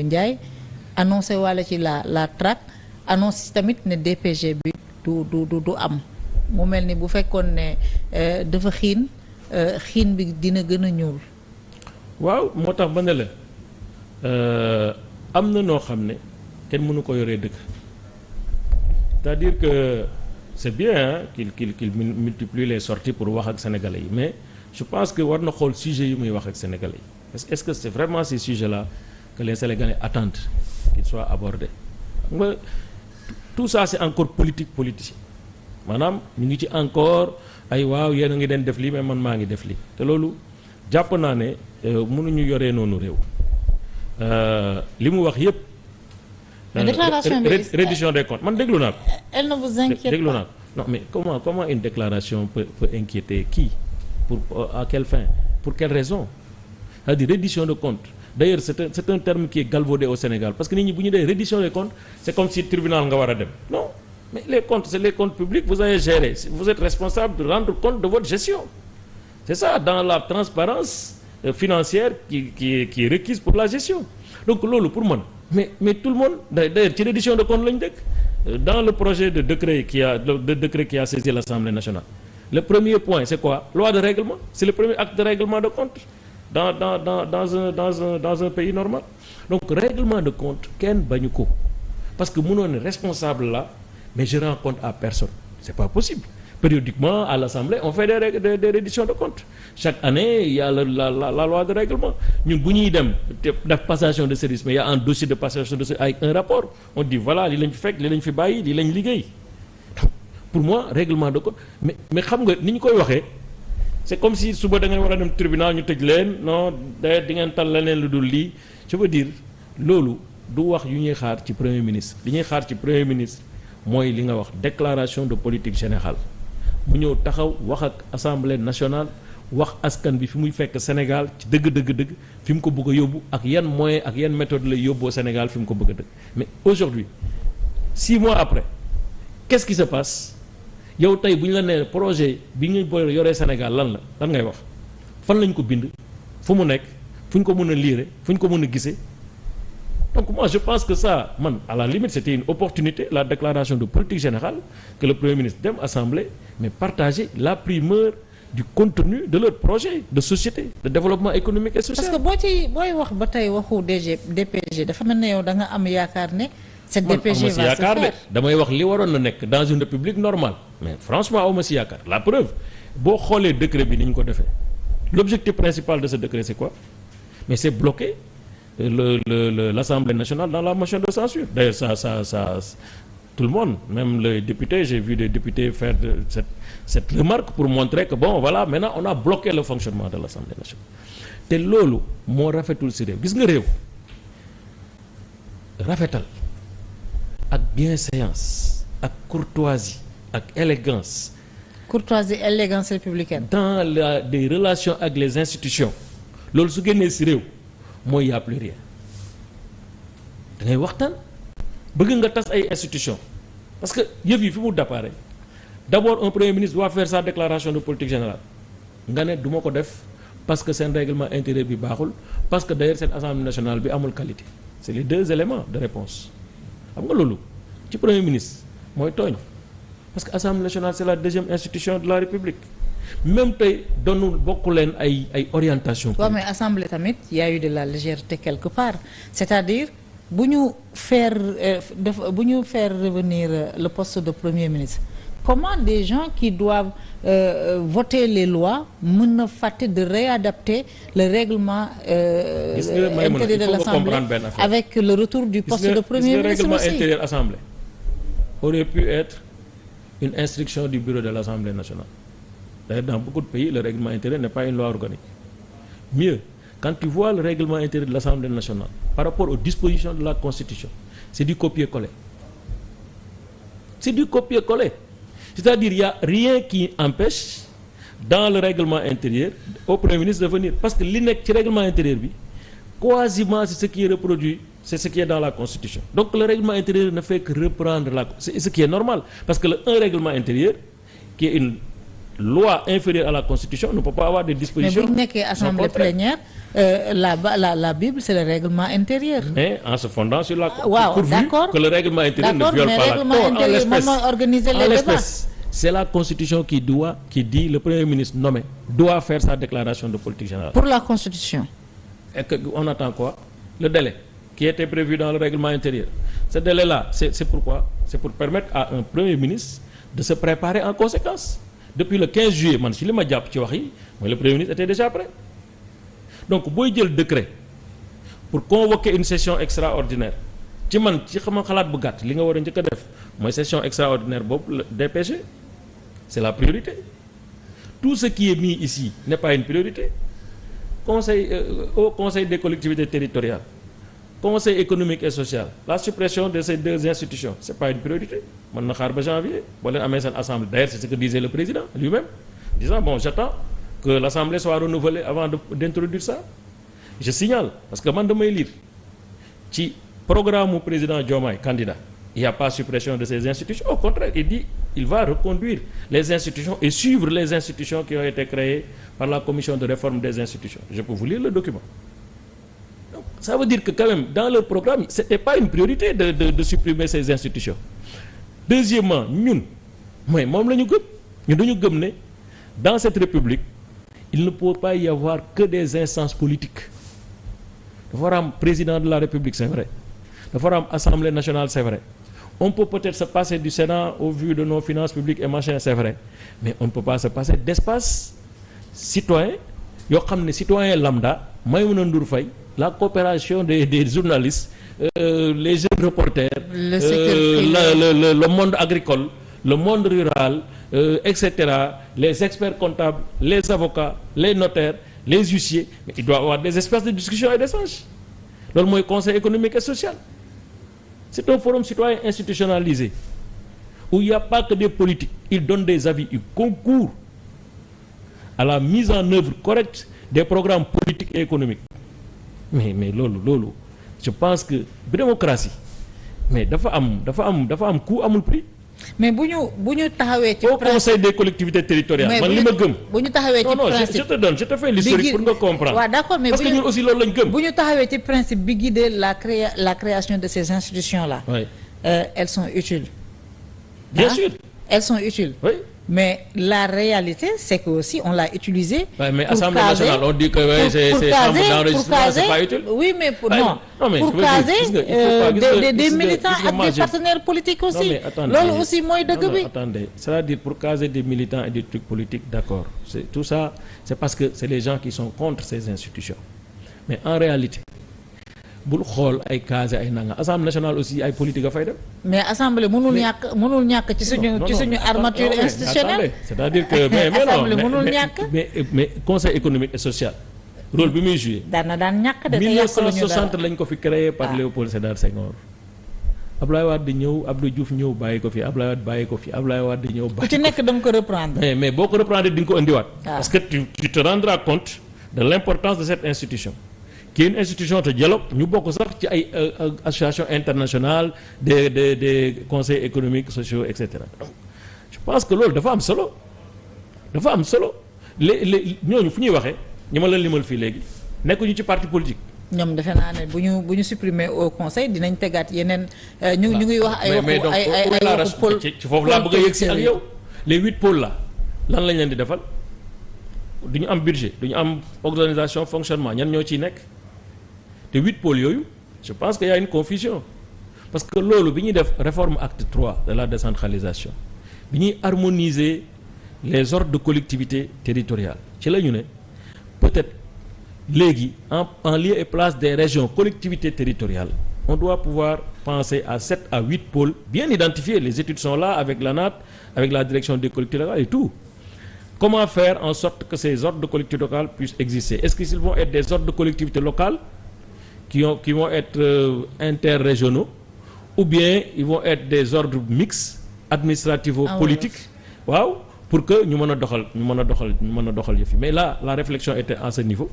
Ndiaye annoncé walla ci la traque annonce tamit ne DPG bi du am mu mel ni bu fekkoon ne dafa xiin bi dina gën a ñuul. waaw moo tax ba ne la am na noo xam ne kenn mënu ko yoree dëkk c'est-à-dire que c'est bien qu'il multiplie les sorties pour wax ak sénégalais yi mais je pense que war na xool sujet yi muy wax ak sénégalais yi est-ce que c'est vraiment ces sujets-là que les sénégalais attendent qu'ils soient abordés xam nga tout ça c'est encore politicien maanaam ñu ngi ci encore ay waaw yéen a ngi den def lii mais man maa ngi def lii te loolu jàpp naa ne mënuñu yoree noonu réew li mu wax yépp reddition des comptes man déglu naa ko. Elle ne vous inquiète pas. déglu naa ko non mais comment une déclaration peut inquiéter qui pour à quelle fin pour quelle raison c'est-à-dire reddition de comptes d'ailleurs c'est un terme qui est galvaudé au Sénégal parce que nit ñi bu ñu dee reddition des comptes c'est comme si tribunal nga war a dem non mais les comptes c'est les comptes publics vous avez géré vous êtes responsable de rendre compte de votre gestion c'est ça dans la transparence financière qui est requise pour la gestion donc loolu pour man mais tout le monde d'ailleurs ci reddition de compte lañu dëkk dans le projet de décret qui a saisi l'Assemblée nationale le premier point c'est quoi loi de règlement c'est le premier acte de règlement de compte dans un pays normal donc règlement de compte kenn bañu ko parce que mënoo ne responsable là mais je rends compte à personne c'est pas possible périodiquement à l'Assemblée on fait des redditions de compte chaque année il y a la loi de règlement ñun bu ñuy dem def passation de service mais il y a un dossier de passation de service avec un rapport on dit voilà lii lañ fi fekk lii lañ fi bàyyi lii lañ liggéey pour moi règlement de compte mais xam nga ni ñu koy waxee c'est comme si suba da ngeen war a dem tribunal ñu tëj leen non d'ailleurs di ngeen tal leneen lu dul lii je veux dire loolu du wax yu ñuy xaar ci premier ministre li ñuy xaar ci premier ministre mooy li nga wax déclaration de politique générale mu ñëw taxaw wax ak assemblée nationale wax askan bi fi muy fekk Sénégal ci dëgg fi mu ko bëgg a yóbbu ak yan moyen ak yan méthode lay yóbboo Sénégal fi mu ko bëgg a dëgg mais aujourd'hui 6 mois après qu'est-ce qui se passe yow tey bu ñu la nee projet bi nga yoree Sénégal lan ngay wax fan lañ ko bind fu mu nekk fu ñu ko mën a lire fu ñu ko mën a gisee donc moi je pense que ça man à la limite c'était une opportunité la déclaration de politique générale que le Premier ministre dem assemblée mais partager la primeur du contenu de leur projet de société de développement économique et social. parce que booy wax ba tey waxu DPG dafa mel ne yow da nga am yaakaar ne cette DPG va se faire damay wax li waroon na nekk dans une république normale mais franchement awma si yaakaar la preuve boo xoolee décret bi ni ñu ko defee l'objectif principal de ce décret c'est quoi mais c'est bloquer l'Assemblée nationale dans la motion de censure d'ailleurs ça tout le monde même les députés j'ai vu des députés faire cette remarque pour montrer que bon voilà maintenant on a bloqué le fonctionnement de l'Assemblée nationale te loolu moo rafetul ci réew gis nga réew rafetal ak bienséance ak courtoisie ak élégance républicaine dans des relations avec les institutions loolu su génnee ci réew mooy y a plus rien da ngay waxtaan bëgg nga tas ay institutions parce que yëf yi fi mu départ d'abord un premier ministre doit faire sa déclaration de politique générale nga ne du ma ko def parce que seen règlement intérieur bi baaxul parce que d'ailleurs seen assemblée nationale bi amul qualité c'est les 2 éléments de réponse xam nga loolu ci premier ministre mooy tooñ parce que assemblée nationale c'est la 2e institution de la république même tey doonul bokk leen ay orientation. waaw mais assemblée tamit y a eu de la légèreté quelque part c'est-à-dire bu ñu faire revenir le poste de premier ministre comment des gens qui doivent voter les lois mën na fàtte de réadapter le règlement intérieur de l'Assemblée avec le retour du poste de premier ministre le règlement aussi. intérieur Assemblée aurait pu être une instruction du bureau de l'Assemblée nationale. D'ailleurs, dans beaucoup de pays, le règlement intérieur n'est pas une loi organique. Mieux, quand tu vois le règlement intérieur de l'Assemblée nationale par rapport aux dispositions de la Constitution, c'est du copier-coller. C'est du copier-coller. C'est-à-dire, il n'y a rien qui empêche, dans le règlement intérieur, au Premier ministre de venir. Parce que l'inec règlement intérieur, quasiment, c'est ce qui est reproduit, c'est ce qui est dans la Constitution. Donc, le règlement intérieur ne fait que reprendre c'est ce qui est normal. Parce que un règlement intérieur, qui est loi inférieure à la constitution ne peut pas avoir des dispositions. Mais bu ñu nekkee assemblée plénière la Bible c'est le règlement intérieur. Mais en se fondant sur la. waaw d'accord que le règlement intérieur ne viole pas la Cour en l'espèce. C'est la constitution qui dit le premier ministre nommé doit faire sa déclaration de politique générale. Pour la constitution. Et que on attend quoi? Le délai qui était prévu dans le règlement intérieur. Ce délai-là, c'est pourquoi? C'est pour permettre à un premier ministre de se préparer en conséquence. Depuis le 15 juillet man si li ma jàpp ci wax yi mooy le premier ministre était déjà prêt. Donc booy jël décret pour convoquer une session extraordinaire ci man ci xam xalaat bu gàtt li nga war a njëkk a def mooy session extraordinaire boobu le DPG c'est la priorité. Tout ce qui est mis ici n'est pas une priorité. Au conseil des collectivités territoriales, conseil économique et social, la suppression de ces deux institutions c'est pas une priorité. Mën na xaar ba janvier boo leen amee seen assemblée. D'ailleurs c'est ce que disait le président lui-même, disant bon j'attends que l'assemblée soit renouvelée avant d'introduire ça. Je signale parce que man damay lire ci programme mu président Diomaye candidat il n'y a pas suppression de ces institutions. Au contraire, il dit il va reconduire les institutions et suivre les institutions qui ont été créées par la commission de réforme des institutions. Je peux vous lire le document. Donc, ça veut dire que quand même dans leur programme c'était pas une priorité de supprimer ces institutions. Deuxièmement, ñun mooy moom la ñu gëm ñun dañu gëm ne dans cette république il ne peut pas y avoir que des instances politiques. Dafa war a am président de la république c'est vrai, dafa war a am assemblée nationale c'est vrai, on peut peut-être se passer du Sénat au vu de nos finances publiques et machin c'est vrai, mais on ne peut pas se passer d'espace citoyen yoo xam ne citoyen lambda Maïmouna Ndour Faye, la coopération des journalistes, les jeunes reporters, le monde agricole, le monde rural, etc., les experts comptables, les avocats, les notaires, les huissiers, mais il doit y avoir des espaces de discussion et d'échange. Loolu mooy conseil économique et social. C'est un forum citoyen institutionnalisé où il n'y a pas que des politiques. Ils donnent des avis, ils concourent à la mise en œuvre correcte des programmes politiques et économiques. Mais loolu je pense que démocratie mais dafa am coût amul prix. mais bu ñu taxawee ci au conseil des collectivités territoriales man li ma gëm. bu ñu taxawee ci principe je te fais l'historique pour nga comprendre. waaw d'accord mais parce que ñun aussi loolu lañ gëm. bu ñu taxawee ci principe bi guider la création de ces institutions là. Oui. Elles sont utiles. Bien sûr. Elles sont utiles. Oui. Mais la réalité c'est que aussi on l'a utilisé. Ouais, mais Assemblée nationale on dit que ouais, c'est chambre d'enregistrement, c'est pas utile. Oui mais pour caser des militants ak des partenaires politiques aussi. Loolu aussi mooy dëgg bi. Attendez, c'est-à-dire pour caser des militants et des trucs politiques, d'accord. C'est tout ça, c'est parce que c'est les gens qui sont contre ces institutions. Mais en réalité bul xool ay case ay nanga Assemblée nationale aussi ay politique a fay dem. mais assemblée mënul ñàkk ci suñu armature institutionnelle. C'est-à-dire que mais conseil économique et social rôle bi muy joué. daan ñàkk de 1960 lañ ko fi créé par Léopold Sédar Senghor. Abdoulaye Wade di ñëw Abdou Diouf ñëw bàyyi ko fi Abdoulaye Wade bàyyi ko fi Abdoulaye Wade di ñëw. ku ci nekk da nga ko reprendre. mais boo ko reprendre di nga ko indiwaat. parce que tu te rendras compte de l'importance de cette institution. qui est une institution de dialogue ñu bokk sax ci ay association internationale des conseils économiques sociaux et cetera. Donc je pense que loolu dafa am solo les ñooñu fu ñuy waxee ñi ma la limal fii léegi nekkuñu ci parti politique. ñoom defe naa ne bu ñu supprimer au conseil dinañ tegaat yeneen. ñu ngi wax ay waxu pôle ci foofu laa bëgg a yegg si ak yow. les 8 pôles là lan lañ leen di defal du ñu am budget du ñu am organisation fonctionnement ñan ñoo ciy nekk. te 8 pôles yooyu je pense qu'il y a une confusion parce que loolu bi ñuy def réforme acte 3 de la décentralisation bi ñuy harmoniser les ordres de collectivité territoriale ci la ñu ne peut-être léegi en lieu et place des régions collectivités territoriales on doit pouvoir penser à 7 à 8 pôles bien identifiés. Les études sont là avec l'ANAT, avec la direction des collectivités locales et tout. Comment faire en sorte que ces ordres de collectivités locales puissent exister? Est-ce qu'ils vont être des ordres de collectivités locales qui vont être interrégionaux, ou bien ils vont être des ordres mixtes administrativo-politiques, waaw, pour que ñu mën a doxal yëf yi. Mais là la réflexion était à ce niveau.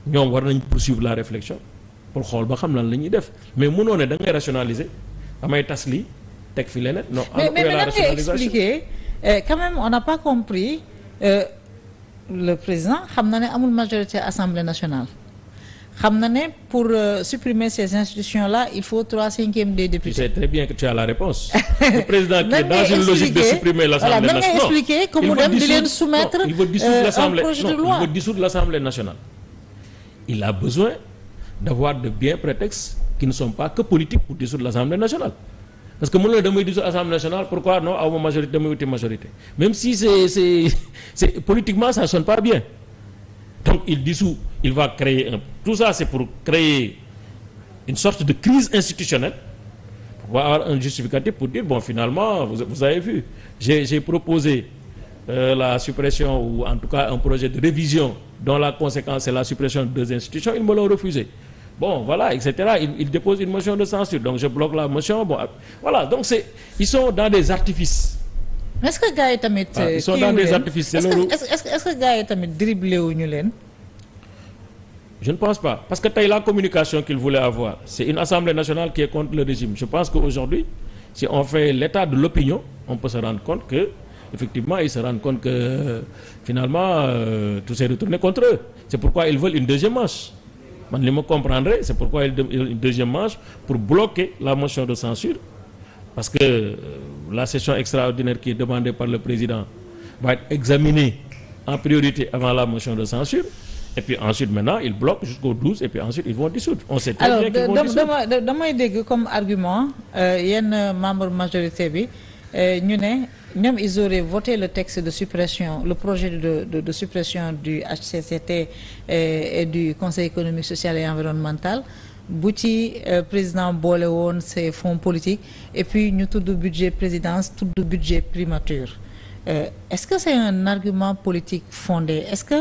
ñoom war nañ poursuivre la réflexion pour xool ba xam lan la ñuy def, mais mënoo ne da ngay rationaliser damay tas lii teg fi leneen. Non, mais nan ngay expliquer quand même on n'a pas compris le président xam na ne amul majorité Assemblée nationale xam na ne pour supprimer ces institutions-là il faut 3/5 des députés. Tu sais très bien que tu as la réponse. Le président qui est dans une logique de supprimer l'Assemblée nationale. Nan ngay expliquer que mu dem di leen soumettre il veut dissoudre l'Assemblée. un projet de loi. Il veut dissoudre l'Assemblée nationale. Il a besoin d'avoir de biens prétextes qui ne sont pas que politiques pour dissoudre l'Assemblée nationale. Parce que mënuloo damay dissoudre l'Assemblée nationale pourquoi non awma majorité damay wuti majorité même si c'est politiquement ça sonne pas bien. Donc il dissout, il va créer tout ça c'est pour créer une sorte de crise institutionnelle pour avoir un justificatif pour dire bon finalement vous avez vu j'ai proposé la suppression ou en tout cas un projet de révision dont la conséquence c'est la suppression de 2 institutions, ils me l'ont refusé. Bon voilà etc. Il dépose une motion de censure donc je bloque la motion bon voilà donc ils sont dans des artifices. Mais est-ce que gars yi tamit. Ils sont dans des artifices c'est loolu. est-ce que gars yi tamit dribblé wuñu leen. Je ne pense pas parce que tey la communication qu'ils voulaient avoir c'est une Assemblée nationale qui est contre le régime. Je pense qu'aujourd'hui si on fait l'état de l'opinion on peut se rendre compte que effectivement ils se rendent compte que finalement tout s'est retourné contre eux. C'est pourquoi ils veulent une deuxième manche. Man li ma comprendrait c'est pourquoi ils veulent une deuxième manche pour bloquer la motion de censure parce que la session extraordinaire qui est demandée par le président va être examinée en priorité avant la motion de censure et puis ensuite maintenant ils bloquent jusqu'au 12 et puis ensuite ils vont dissoudre. On sait très bien qu'ils vont dissoudre. Alors damay dégg comme argument yenn membre majorité bi ñu ne ñoom ils auraient voté le texte de suppression le projet de suppression du HCCT et du Conseil économique social et environnemental bu ci président boole woon ses fonds politiques et puis ñu tudd budget présidence tudd budget primature est-ce que c'est un argument politique fondé est-ce que